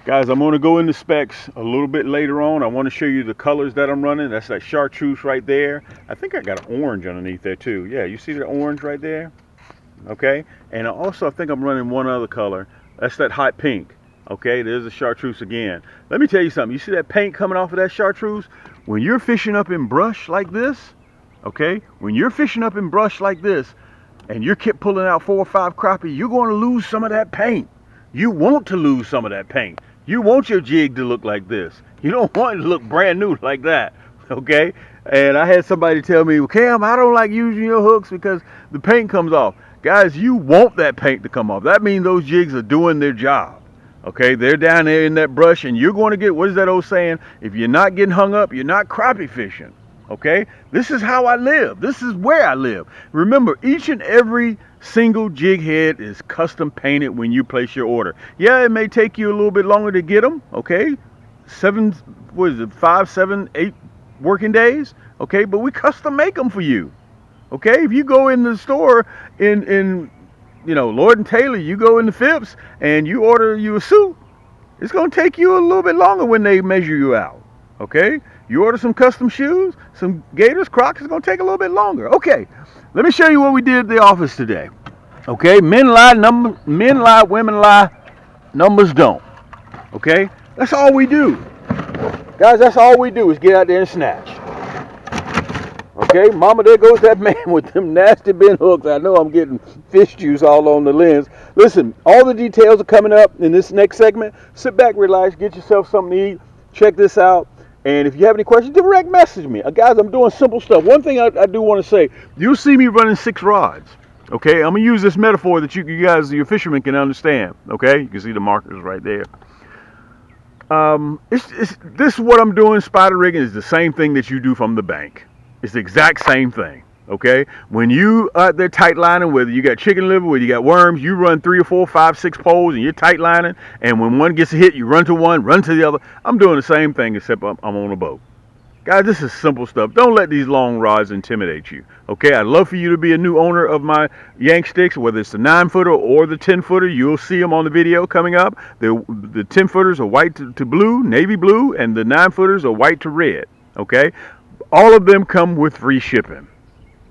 Guys, I'm going to go into specs a little bit later on. I want to show you the colors that I'm running. That's that chartreuse right there. I think I got an orange underneath there too. Yeah, you see the orange right there? Okay. And also I think I'm running one other color. That's that hot pink. Okay, there's the chartreuse again. Let me tell you something. You see that paint coming off of that chartreuse? When you're fishing up in brush like this, okay, when you're fishing up in brush like this, and you keep pulling out 4 or 5 crappie, you're going to lose some of that paint. You want to lose some of that paint. You want your jig to look like this. You don't want it to look brand new like that. Okay? And I had somebody tell me, well, Cam, I don't like using your hooks because the paint comes off. Guys, you want that paint to come off. That means those jigs are doing their job. Okay? They're down there in that brush, and you're going to get, what is that old saying? If you're not getting hung up, you're not crappie fishing. Okay, this is how I live. This is where I live. Remember, each and every single jig head is custom painted when you place your order. Yeah, it may take you a little bit longer to get them. Okay, 7, what is it, 5, 7, 8 working days. Okay, but we custom make them for you. Okay, if you go in the store in Lord and Taylor, you go in the Phipps and you order you a suit, it's gonna take you a little bit longer when they measure you out. Okay, you order some custom shoes, some Gators, Crocs, it's gonna take a little bit longer. Okay, let me show you what we did at the office today. Okay, men lie, women lie, numbers don't. Okay, that's all we do, guys. That's all we do is get out there and snatch. Okay, mama, there goes that man with them nasty bent hooks. I know I'm getting fish juice all on the lens. Listen, all the details are coming up in this next segment. Sit back, relax, get yourself something to eat. Check this out. And if you have any questions, direct message me. Guys, I'm doing simple stuff. One thing I do want to say, you'll see me running 6 rods. Okay, I'm going to use this metaphor that you guys, your fishermen, can understand. Okay, you can see the markers right there. This is what I'm doing. Spider rigging is the same thing that you do from the bank. It's the exact same thing. Okay, when you out there tight lining, whether you got chicken liver, whether you got worms, you run 3 or 4, 5, 6 poles, and you're tight lining. And when one gets hit, you run to one, run to the other. I'm doing the same thing, except I'm on a boat. Guys, this is simple stuff. Don't let these long rods intimidate you. Okay, I'd love for you to be a new owner of my yank sticks, whether it's the 9-footer or the 10-footer. You'll see them on the video coming up. The 10-footers are white to blue, navy blue, and the 9-footers are white to red. Okay, all of them come with free shipping.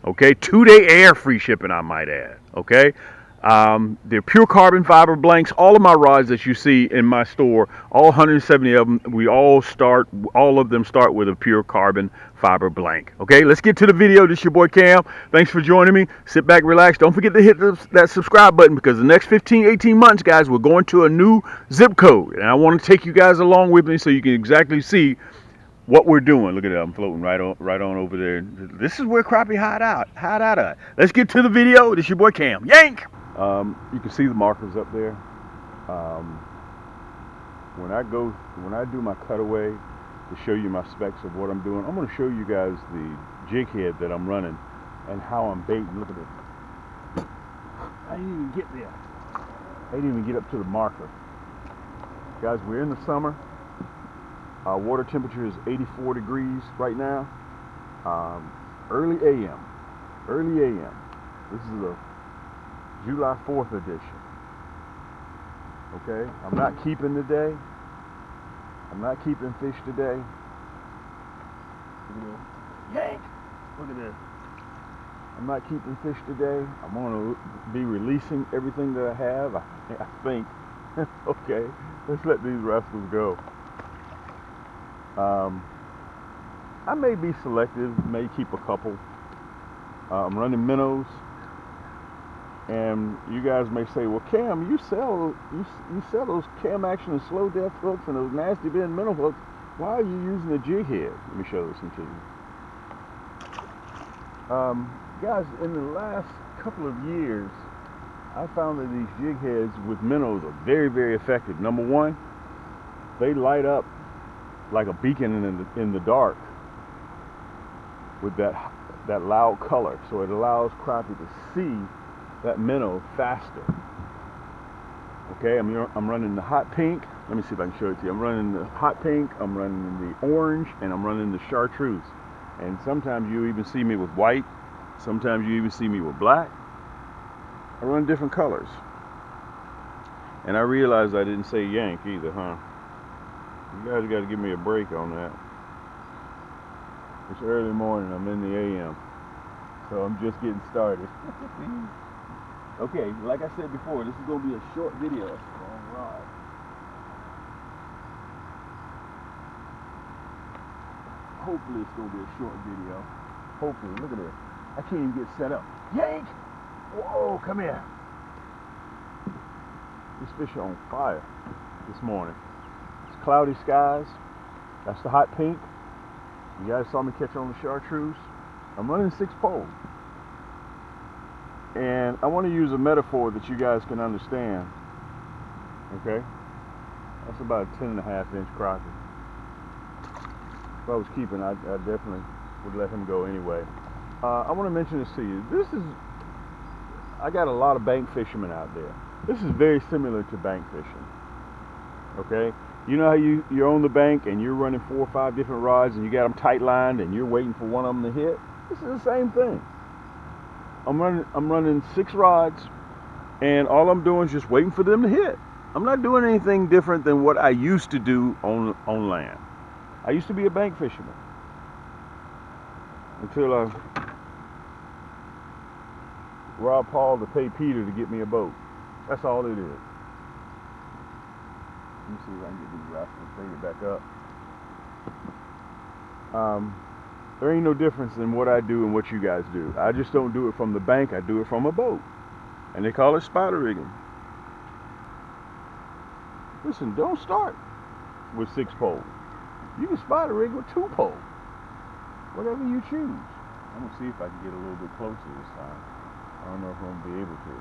Okay, 2-day air free shipping, I might add. Okay, they're pure carbon fiber blanks. All of my rods that you see in my store, all 170 of them, all of them start with a pure carbon fiber blank. Okay, let's get to the video. This is your boy Cam. Thanks for joining me. Sit back, relax. Don't forget to hit that subscribe button, because the next 15, 18 months, guys, we're going to a new zip code. And I want to take you guys along with me so you can exactly see what we're doing. Look at that, I'm floating right on over there. This is where crappie hide out at. Let's get to the video. This is your boy Cam. Yank! You can see the markers up there. Um, when I do my cutaway to show you my specs of what I'm doing, I'm going to show you guys the jig head that I'm running and how I'm baiting. Look at it. I didn't even get there. I didn't even get up to the marker. Guys, we're in the summer. Our water temperature is 84 degrees right now. Early AM. This is the July 4th edition. Okay, I'm not keeping today. I'm not keeping fish today. Yank! Look at this. I'm not keeping fish today. I'm going to be releasing everything that I have, I think. Okay, let's let these rascals go. I may be selective, may keep a couple. I'm running minnows, and you guys may say, "Well, Cam, you sell those Cam Action and slow death hooks and those nasty bend minnow hooks. Why are you using a jig head?" Let me show this one to you. Guys, in the last couple of years, I found that these jig heads with minnows are very, very effective. Number one, they light up like a beacon in the dark with that loud color, so it allows crappie to see that minnow faster. Okay, I'm running the hot pink. Let me see if I can show it to you. I'm running the hot pink, I'm running the orange, and I'm running the chartreuse. And sometimes you even see me with white. Sometimes you even see me with black. I run different colors. And I realized I didn't say yank either, huh? You guys got to give me a break on that. It's early morning. I'm in the AM, so I'm just getting started. Okay, like I said before, this is going to be a short video. It's a long ride. Hopefully it's going to be a short video. Hopefully. Look at this. I can't even get set up. Yank! Whoa, come here. These fish are on fire this morning. It's cloudy skies. That's the hot pink. You guys saw me catch on the Chartreuse. I'm running 6 poles. And I want to use a metaphor that you guys can understand. Okay? That's about a 10.5-inch crappie. If I was keeping, I definitely would let him go anyway. I want to mention this to you. I got a lot of bank fishermen out there. This is very similar to bank fishing. Okay? You know how you own the bank and you're running 4 or 5 different rods and you got them tight lined and you're waiting for one of them to hit? This is the same thing. I'm running 6 rods and all I'm doing is just waiting for them to hit. I'm not doing anything different than what I used to do on land. I used to be a bank fisherman until I robbed Paul to pay Peter to get me a boat. That's all it is. Let me see if I can get these rascals faded back up. There ain't no difference in what I do and what you guys do. I just don't do it from the bank. I do it from a boat. And they call it spider rigging. Listen, don't start with 6 poles. You can spider rig with 2 poles. Whatever you choose. I'm going to see if I can get a little bit closer this time. I don't know if I'm going to be able to.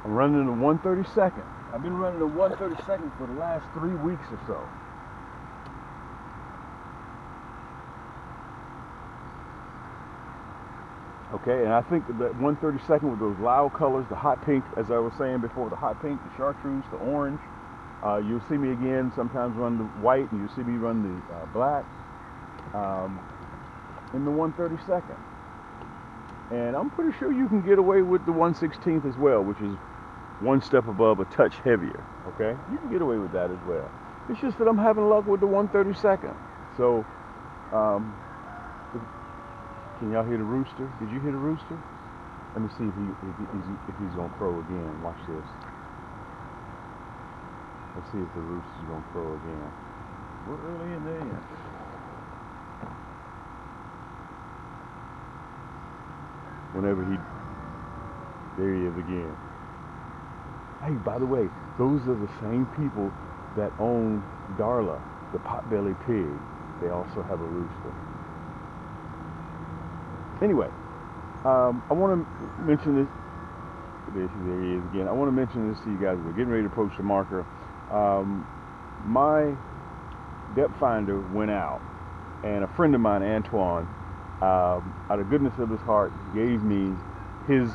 I'm running a 1/32. I've been running a 1/32 for the last 3 weeks or so. Okay, and I think that 1/32 with those loud colors, the hot pink, as I was saying before, the hot pink, the chartreuse, the orange. You'll see me again sometimes run the white, and you'll see me run the black in the 1/32. And I'm pretty sure you can get away with the 1/16 as well, which is 1 step above, a touch heavier. Okay, you can get away with that as well. It's just that I'm having luck with the 1/32. So, can y'all hear the rooster? Did you hear the rooster? Let me see if he's gonna crow again. Watch this. Let's see if the rooster's gonna crow again. We're early in there. There he is again. Hey, by the way, those are the same people that own Darla, the potbelly pig. They also have a rooster. Anyway, I want to mention this. There he is again. I want to mention this to you guys. We're getting ready to approach the marker. My depth finder went out, and a friend of mine, Antoine, out of goodness of his heart, gave me his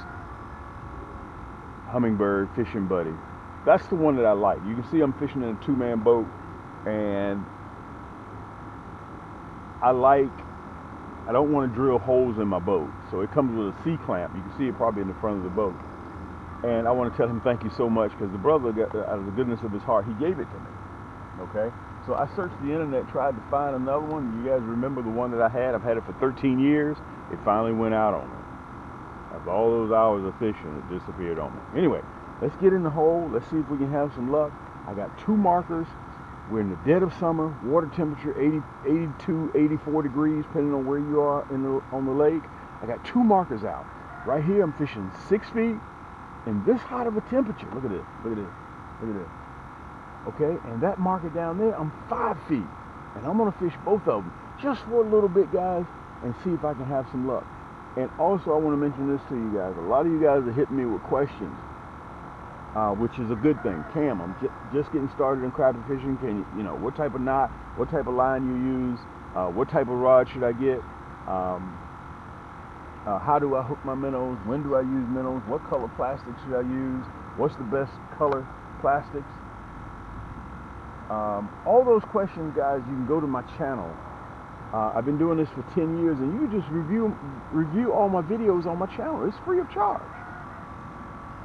hummingbird fishing buddy. That's the one that I like. You can see I'm fishing in a 2-man boat, and I don't want to drill holes in my boat, so it comes with a C-clamp. You can see it probably in the front of the boat. And I want to tell him thank you so much, because the brother, out of the goodness of his heart, he gave it to me. Okay? So I searched the internet, tried to find another one. You guys remember the one that I had? I've had it for 13 years. It finally went out on me. After all those hours of fishing, it disappeared on me. Anyway, let's get in the hole. Let's see if we can have some luck. I got 2 markers. We're in the dead of summer. Water temperature 82, 84 degrees, depending on where you are on the lake. I got 2 markers out. Right here, I'm fishing 6 feet in this hot of a temperature. Look at this. Look at this. Look at this. Okay, and that marker down there, I'm 5 feet. And I'm going to fish both of them just for a little bit, guys, and see if I can have some luck. And also, I want to mention this to you guys. A lot of you guys are hitting me with questions, which is a good thing. Cam, I'm just getting started in crappie fishing. Can you know, what type of knot, what type of line you use, what type of rod should I get, how do I hook my minnows, when do I use minnows, what color plastic should I use, what's the best color plastics. All those questions, guys, you can go to my channel. I've been doing this for 10 years, and you just review all my videos on my channel. It's free of charge.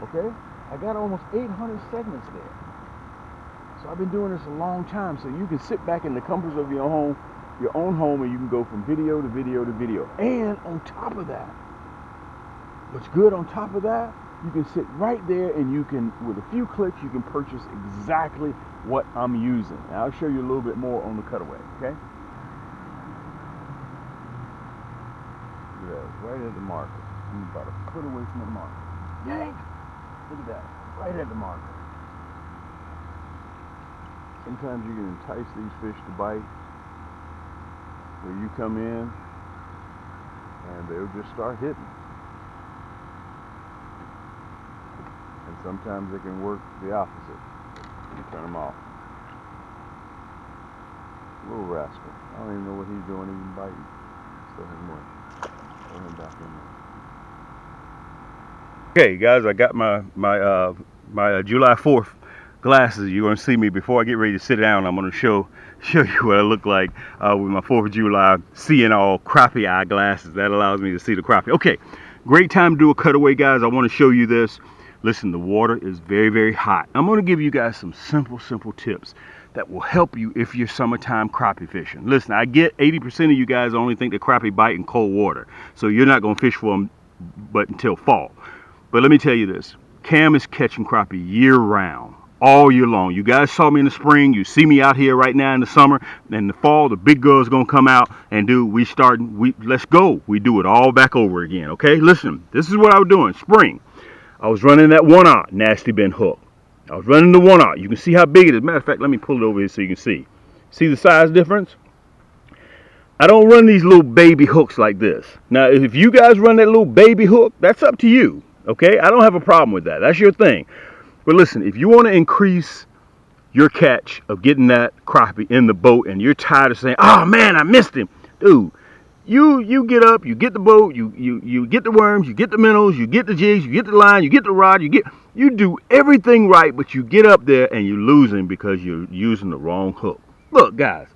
Okay? I got almost 800 segments there. So I've been doing this a long time, so you can sit back in the comforts of your own home, and you can go from video to video to video. And on top of that, what's good on top of that, you can sit right there and you can, with a few clicks, you can purchase exactly what I'm using. And I'll show you a little bit more on the cutaway, okay? Yeah, right at the marker. I'm about a foot away from the marker. Yank! Look at that, right at the marker. Sometimes you can entice these fish to bite, where you come in and they'll just start hitting. And sometimes they can work the opposite. You turn them off. Little rascal. I don't even know what he's doing, even biting. Still has one. Throw him back in there. Okay, guys, I got my July 4th glasses. You're going to see me before I get ready to sit down. I'm going to show you what I look like with my 4th of July seeing all crappie eye glasses. That allows me to see the crappie. Okay, great time to do a cutaway, guys. I want to show you this. Listen, the water is very, very hot. I'm going to give you guys some simple tips that will help you if you're summertime crappie fishing. Listen, I get 80% of you guys only think that crappie bite in cold water, so you're not going to fish for them but until fall. But let me tell you this, Cam is catching crappie year round, all year long. You guys saw me in the spring, you see me out here right now in the summer, and in the fall, the big girl's gonna come out and let's go. We do it all back over again, okay? Listen, this is what I was doing, spring. I was running that 1/0 nasty bend hook. I was running the 1/0. You can see how big it is. Matter of fact, let me pull it over here so you can see. See the size difference? I don't run these little baby hooks like this. Now, if you guys run that little baby hook, that's up to you. Okay, I don't have a problem with that. That's your thing. But listen, if you want to increase your catch of getting that crappie in the boat and you're tired of saying, oh man, I missed him. Dude, you get up, you get the boat, you get the worms, you get the minnows, you get the jigs, you get the line, you get the rod, you do everything right, but you get up there and you're losing because you're using the wrong hook. Look, guys,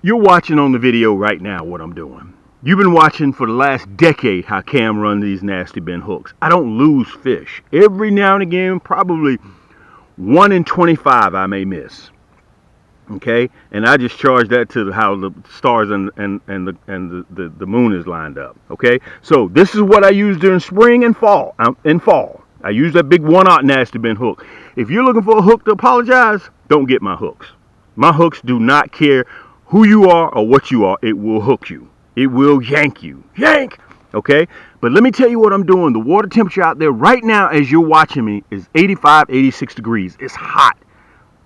you're watching on the video right now what I'm doing. You've been watching for the last decade how Cam run these nasty bend hooks. I don't lose fish. Every now and again, probably 1 in 25 I may miss. Okay, and I just charge that to how the stars and the moon is lined up. Okay, so this is what I use during spring and fall. I use that big 1/0 nasty bend hook. If you're looking for a hook to apologize, don't get my hooks. My hooks do not care who you are or what you are. It will hook you. It will yank you. Yank! Okay? But let me tell you what I'm doing. The water temperature out there right now as you're watching me is 85, 86 degrees. It's hot.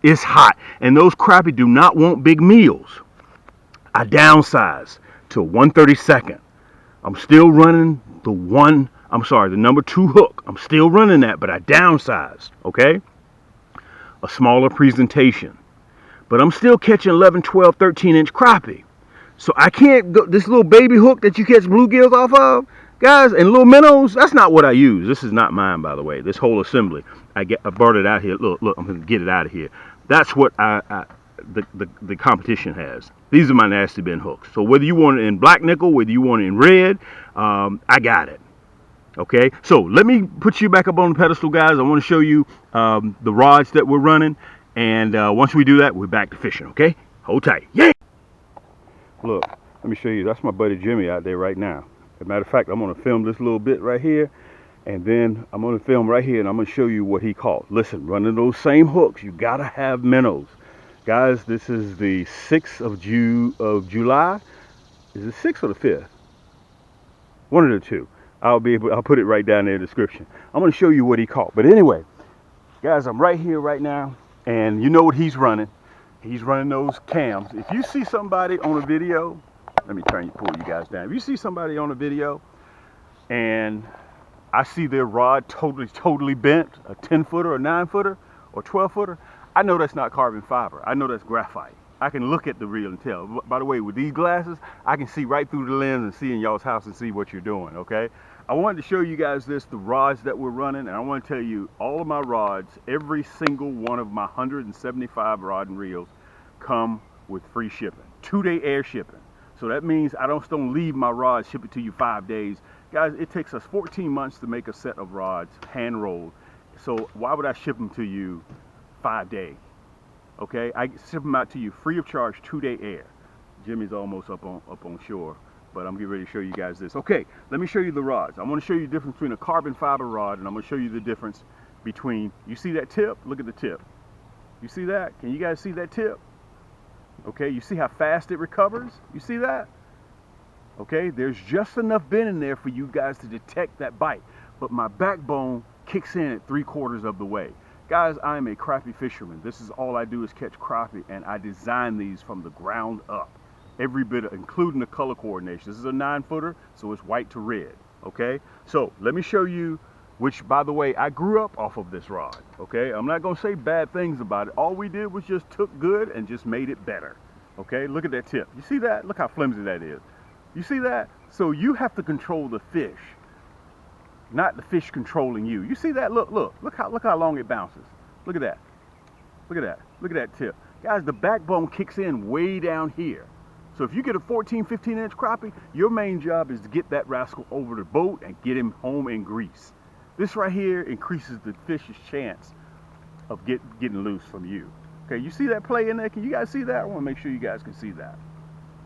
It's hot. And those crappie do not want big meals. I downsize to 1/32. I'm still running the number 2 hook. I'm still running that, but I downsized. Okay? A smaller presentation. But I'm still catching 11, 12, 13-inch crappie. So I can't go, this little baby hook that you catch bluegills off of, guys, and little minnows, that's not what I use. This is not mine, by the way, this whole assembly. I brought it out here. Look, I'm going to get it out of here. That's what the competition has. These are my nasty bend hooks. So whether you want it in black nickel, whether you want it in red, I got it. Okay, so let me put you back up on the pedestal, guys. I want to show you the rods that we're running. And once we do that, we're back to fishing, okay? Hold tight. Yeah! Look, let me show you. That's my buddy Jimmy out there right now. As a matter of fact, I'm going to film this little bit right here. And then I'm going to film right here and I'm going to show you what he caught. Listen, running those same hooks, you got to have minnows. Guys, this is the 6th of July. Is it 6th or the 5th? One of the two. I'll put it right down there in the description. I'm going to show you what he caught. But anyway, guys, I'm right here right now. And you know what he's running. He's running those cams. If you see somebody on a video, let me pull you guys down. If you see somebody on a video and I see their rod totally bent, a 10-footer, a 9-footer, or 12-footer, I know that's not carbon fiber. I know that's graphite. I can look at the reel and tell. By the way, with these glasses, I can see right through the lens and see in y'all's house and see what you're doing, okay? I wanted to show you guys the rods that we're running, and I want to tell you all of my rods, every single one of my 175 rod and reels come with free shipping, 2-day air shipping. So that means I don't leave my rods, ship it to you 5 days. Guys, it takes us 14 months to make a set of rods, hand rolled. So why would I ship them to you 5 days? Okay, I ship them out to you free of charge, 2-day air. Jimmy's almost up on shore, but I'm getting ready to show you guys this. Okay, let me show you the rods. I want to show you the difference between a carbon fiber rod, and I'm going to show you the difference between, you see that tip? Look at the tip. You see that? Can you guys see that tip? Okay, you see how fast it recovers? You see that? Okay, there's just enough bend in there for you guys to detect that bite, but my backbone kicks in at 3/4 of the way. Guys, I am a crappie fisherman. This is all I do is catch crappie, and I design these from the ground up. Every bit, including the color coordination. This is a 9-footer, so it's white to red, okay? So let me show you, which, by the way, I grew up off of this rod, okay? I'm not gonna say bad things about it. All we did was just took good and just made it better, okay? Look at that tip. You see that? Look how flimsy that is. You see that? So you have to control the fish, not the fish controlling you. You see that? Look how long it bounces. Look at that. Look at that. Look at that tip. Guys, the backbone kicks in way down here. So if you get a 14, 15-inch crappie, your main job is to get that rascal over the boat and get him home in grease. This right here increases the fish's chance of getting loose from you. Okay, you see that play in there? Can you guys see that? I want to make sure you guys can see that.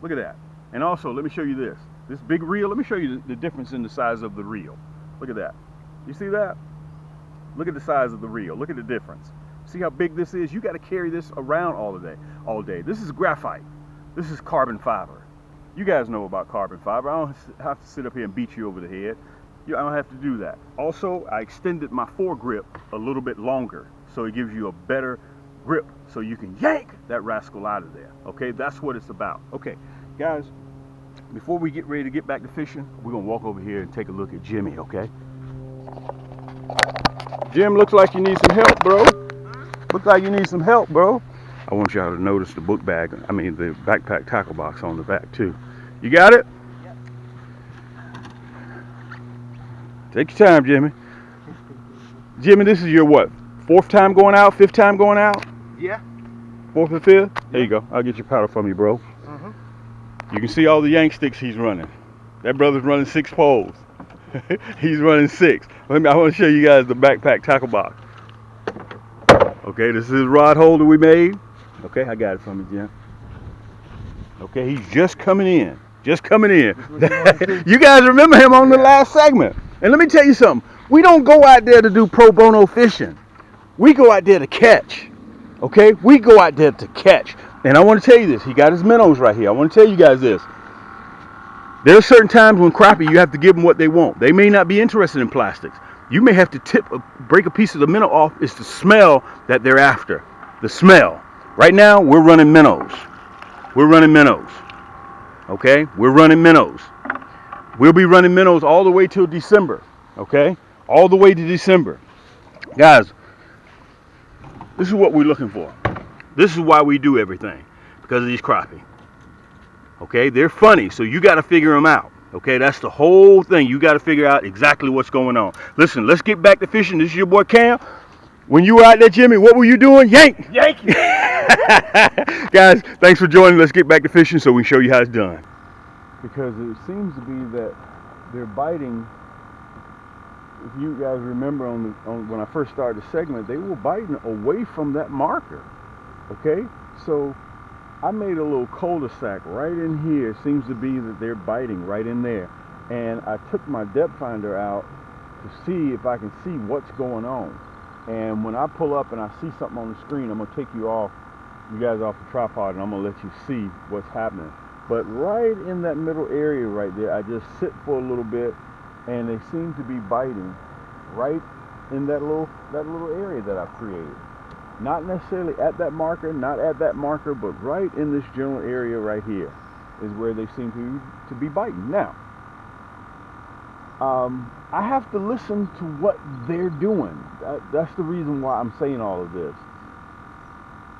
Look at that. And also, let me show you this. This big reel, let me show you the difference in the size of the reel. Look at that. You see that? Look at the size of the reel. Look at the difference. See how big this is? You got to carry this around all day. This is graphite. This is carbon fiber. You guys know about carbon fiber. I don't have to sit up here and beat you over the head. I don't have to do that. Also, I extended my foregrip a little bit longer, so it gives you a better grip, so you can yank that rascal out of there. Okay, that's what it's about. Okay, guys, before we get ready to get back to fishing, we're gonna walk over here and take a look at Jimmy, okay? Jim, looks like you need some help, bro. Looks like you need some help, bro. I want y'all to notice the book bag, the backpack tackle box on the back too. You got it? Yep. Take your time, Jimmy. Jimmy, this is your what? 4th time going out? 5th time going out? Yeah. 4th or 5th? There you go. I'll get your paddle from you, bro. You can see all the yank sticks he's running. That brother's running 6 poles. He's running 6. I want to show you guys the backpack tackle box. Okay, this is his rod holder we made. Okay, I got it from you, Jim. Okay, he's just coming in. Just coming in. You guys remember him on the last segment. And let me tell you something. We don't go out there to do pro bono fishing. We go out there to catch. Okay, we go out there to catch. And I want to tell you this. He got his minnows right here. I want to tell you guys this. There are certain times when crappie, you have to give them what they want. They may not be interested in plastics. You may have to break a piece of the minnow off. It's the smell that they're after. The smell. Right now, we're running minnows. We're running minnows. Okay? We're running minnows. We'll be running minnows all the way till December. Okay? All the way to December. Guys, this is what we're looking for. This is why we do everything. Because of these crappie. Okay? They're funny, so you got to figure them out. Okay? That's the whole thing. You got to figure out exactly what's going on. Listen, let's get back to fishing. This is your boy Cam. When you were out there, Jimmy, what were you doing? Yank! Yank! Guys, thanks for joining. Let's get back to fishing so we can show you how it's done. Because it seems to be that they're biting. If you guys remember when I first started the segment, they were biting away from that marker. Okay? So I made a little cul-de-sac right in here. It seems to be that they're biting right in there. And I took my depth finder out to see if I can see what's going on. And when I pull up and I see something on the screen, I'm going to take you guys off the tripod, and I'm going to let you see what's happening. But right in that middle area right there, I just sit for a little bit, and they seem to be biting right in that little area that I've created. Not necessarily at that marker, not at that marker, but right in this general area right here is where they seem to be biting. Now, I have to listen to what they're doing. That's the reason why I'm saying all of this.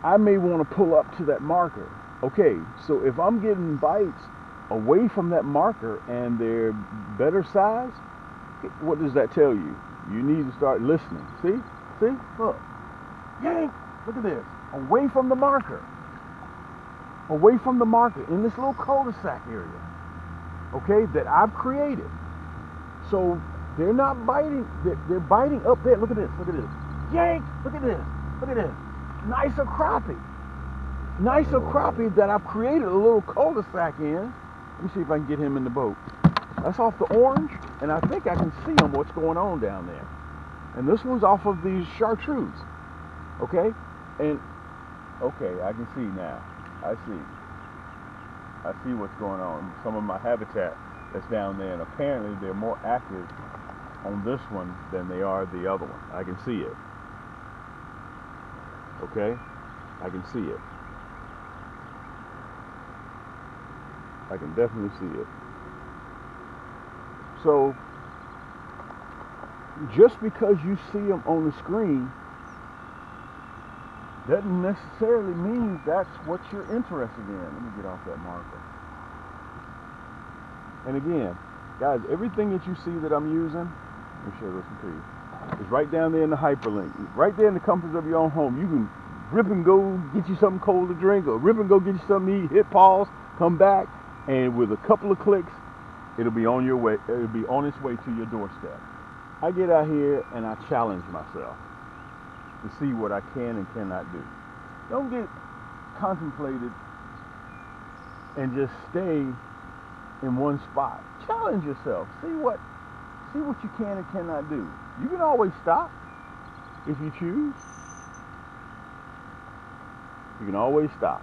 I may want to pull up to that marker. Okay, so if I'm getting bites away from that marker and they're better size, what does that tell you? You need to start listening. See? Look. Yank! Look at this. Away from the marker. Away from the marker in this little cul-de-sac area. Okay, that I've created. So they're not biting, they're biting up there. Look at this, look at this. Yank! Look at this, look at this. Nicer crappie. nicer crappie that I've created a little cul-de-sac in. Let me see if I can get him in the boat. That's off the orange, and I think I can see him, what's going on down there. And this one's off of the Chartreuse. Okay? And, okay, I can see now. I see what's going on. Some of my habitat that's down there, and apparently they're more active on this one than they are the other one. I can see it. Okay? I can see it. I can definitely see it. So, just because you see them on the screen doesn't necessarily mean that's what you're interested in. Let me get off that marker. And again, guys, everything that you see that I'm using, let me show this one to you, is right down there in the hyperlink. Right there in the comfort of your own home. You can rip and go get you something cold to drink, or rip and go get you something to eat, hit pause, come back, and with a couple of clicks, it'll be on your way, it'll be on its way to your doorstep. I get out here and I challenge myself to see what I can and cannot do. Don't get contemplated and just stay in one spot. Challenge yourself. See what you can and cannot do. You can always stop if you choose. You can always stop.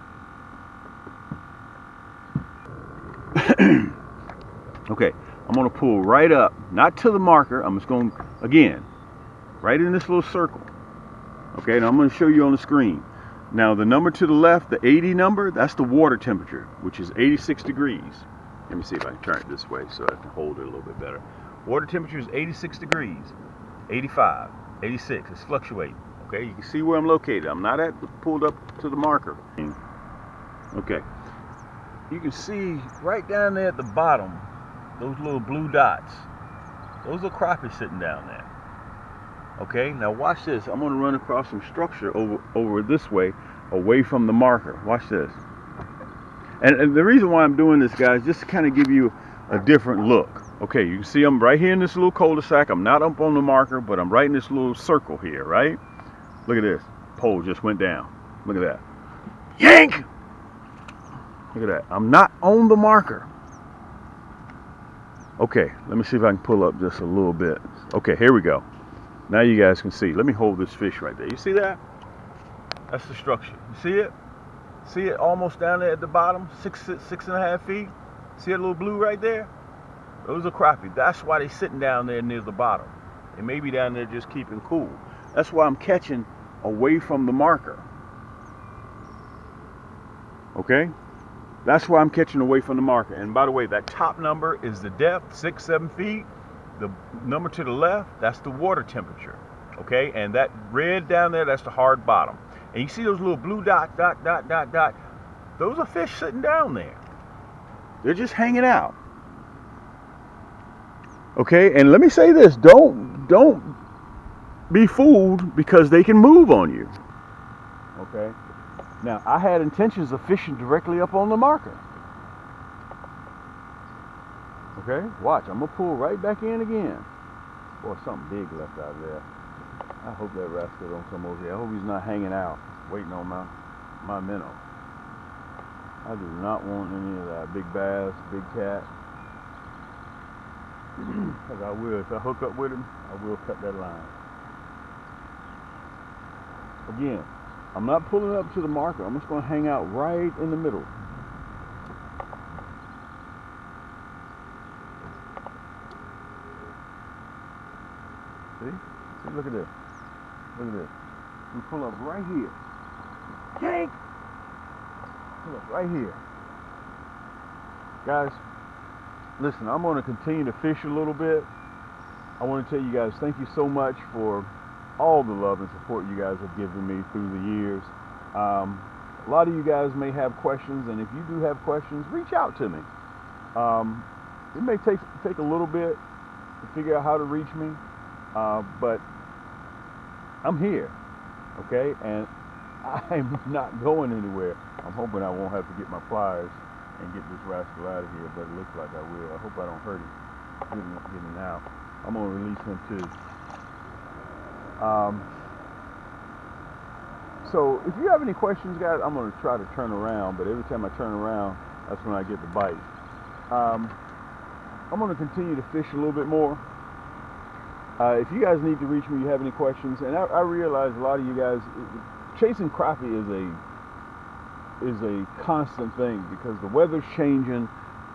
Okay, I'm going to pull right up, not to the marker. I'm just going, again, right in this little circle. Okay, and I'm going to show you on the screen. Now, the number to the left, the 80 number, that's the water temperature, which is 86 degrees. Let me see if I can turn it this way so I can hold it a little bit better. Water temperature is 86 degrees, 85, 86. It's fluctuating. Okay, you can see where I'm located. I'm not pulled up to the marker. Okay, you can see right down there at the bottom, those little blue dots. Those are crappie sitting down there. Okay, now watch this. I'm going to run across some structure over this way, away from the marker. Watch this. And the reason why I'm doing this, guys, just to kind of give you a different look. Okay, you can see I'm right here in this little cul-de-sac. I'm not up on the marker, but I'm right in this little circle here, right? Look at this. Pole just went down. Look at that. Yank! Look at that. I'm not on the marker. Okay, let me see if I can pull up just a little bit. Okay, here we go. Now you guys can see. Let me hold this fish right there. You see that? That's the structure. You see it? See it almost down there at the bottom? 6.5 feet? See that little blue right there? Those are crappie. That's why they're sitting down there near the bottom. They may be down there just keeping cool. That's why I'm catching away from the marker. Okay? That's why I'm catching away from the marker. And by the way, that top number is the depth, 6-7 feet. The number to the left, that's the water temperature. Okay? And that red down there, that's the hard bottom. And you see those little blue dot. Those are fish sitting down there. They're just hanging out. Okay? And let me say this, don't be fooled because they can move on you. Okay? Now, I had intentions of fishing directly up on the marker. Okay, watch. I'm going to pull right back in again. Boy, something big left out there. I hope that rascal don't come over here. I hope he's not hanging out, waiting on my minnow. I do not want any of that. Big bass, big cat. Because I will. If I hook up with him, I will cut that line. Again, I'm not pulling up to the marker. I'm just going to hang out right in the middle. See, look at this. Look at this. We pull up right here. Yank! Pull up right here. Guys, listen, I'm going to continue to fish a little bit. I want to tell you guys, thank you so much for all the love and support you guys have given me through the years. A lot of you guys may have questions, and if you do have questions, reach out to me. It may take a little bit to figure out how to reach me, but I'm here, okay? And I'm not going anywhere. I'm hoping I won't have to get my pliers and get this rascal out of here, but it looks like I will. I hope I don't hurt him getting out. I'm going to release him too. So if you have any questions, guys, I'm going to try to turn around, but every time I turn around, that's when I get the bite. I'm going to continue to fish a little bit more. If you guys need to reach me, you have any questions, and I realize a lot of you guys, chasing crappie is a constant thing because the weather's changing,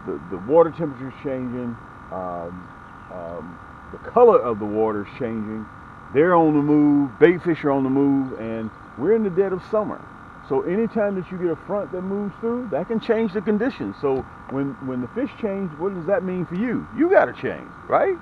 the water temperature's changing, the color of the water's changing. They're on the move, bait fish are on the move, and we're in the dead of summer. So anytime that you get a front that moves through, that can change the conditions. So when the fish change, what does that mean for you? You got to change, right?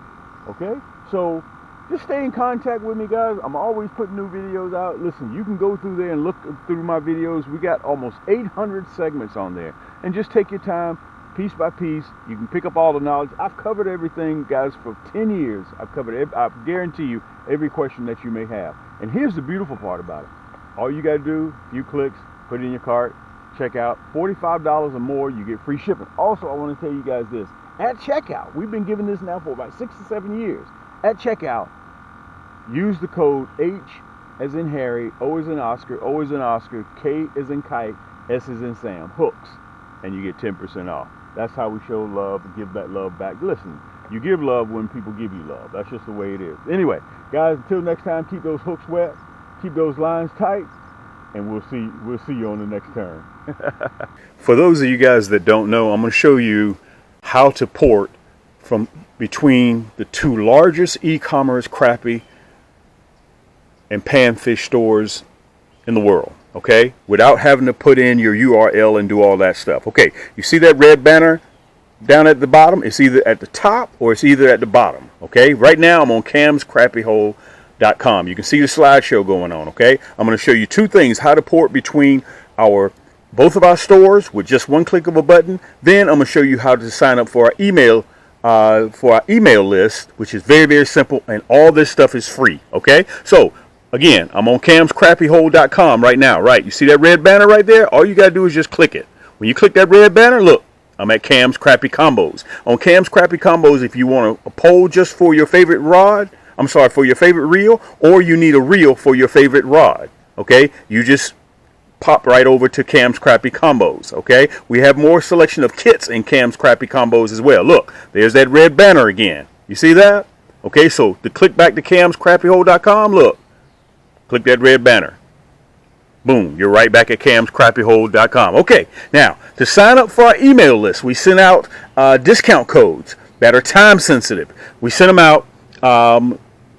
Okay? So just stay in contact with me, guys. I'm always putting new videos out. Listen, you can go through there and look through my videos. We got almost 800 segments on there. And just take your time, piece by piece. You can pick up all the knowledge. I've covered everything, guys, for 10 years. I've covered, I guarantee you, every question that you may have. And here's the beautiful part about it. All you got to do, a few clicks, put it in your cart, check out. $45 or more, you get free shipping. Also, I want to tell you guys this. At checkout, we've been giving this now for about 6 to 7 years. At checkout, use the code H as in Harry, O as in Oscar, O as in Oscar, K as in Kite, S as in Sam, hooks, and you get 10% off. That's how we show love and give that love back. Listen, you give love when people give you love. That's just the way it is. Anyway, guys, until next time, keep those hooks wet, keep those lines tight, and we'll see you on the next turn. For those of you guys that don't know, I'm going to show you how to port from between the two largest e-commerce crappie and panfish stores in the world, okay, without having to put in your URL and do all that stuff. Okay, you see that red banner down at the bottom? It's either at the top or it's either at the bottom. Okay, right now I'm on camscrappiehole.com. You can see the slideshow going on. Okay, I'm going to show you two things: how to port between both of our stores with just one click of a button. Then I'm going to show you how to sign up for our email list, which is very, very simple, and all this stuff is free. Okay, so again, I'm on camscrappiehole.com right now. Right, you see that red banner right there? All you got to do is just click it. When you click that red banner, look, I'm at Cam's Crappie Combos. On Cam's Crappie Combos, if you want a pole just for your favorite rod, for your favorite reel, or you need a reel for your favorite rod, okay, you just pop right over to Cam's Crappie Combos. Okay, we have more selection of kits in Cam's Crappie Combos as well. Look, there's that red banner again. You see that? Okay, so to click back to camscrappiehole.com, look, click that red banner. Boom, you're right back at camscrappiehole.com. Okay, now to sign up for our email list, we send out discount codes that are time sensitive. We send them out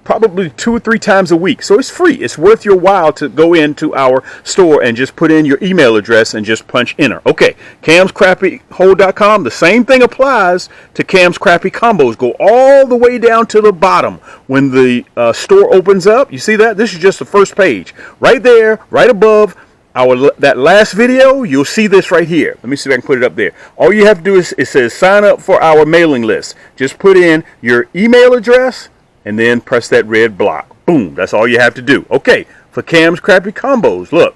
probably 2 or 3 times a week. So it's free. It's worth your while to go into our store and just put in your email address and just punch enter. Okay, camscrappiehole.com, the same thing applies to Cam's Crappie Combos. Go all the way down to the bottom. When the store opens up, you see that? This is just the first page. Right there, right above that last video, you'll see this right here. Let me see if I can put it up there. All you have to do is, it says sign up for our mailing list. Just put in your email address and then press that red block. Boom, that's all you have to do. Okay, for Cam's Crappie Combos, look.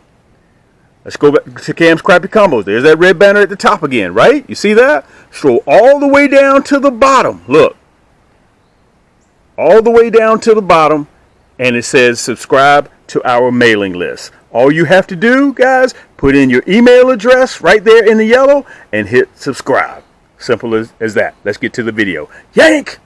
Let's go back to Cam's Crappie Combos. There's that red banner at the top again, right? You see that? Scroll all the way down to the bottom. Look. All the way down to the bottom, and it says subscribe to our mailing list. All you have to do, guys, put in your email address right there in the yellow and hit subscribe. Simple as that. Let's get to the video. Yank!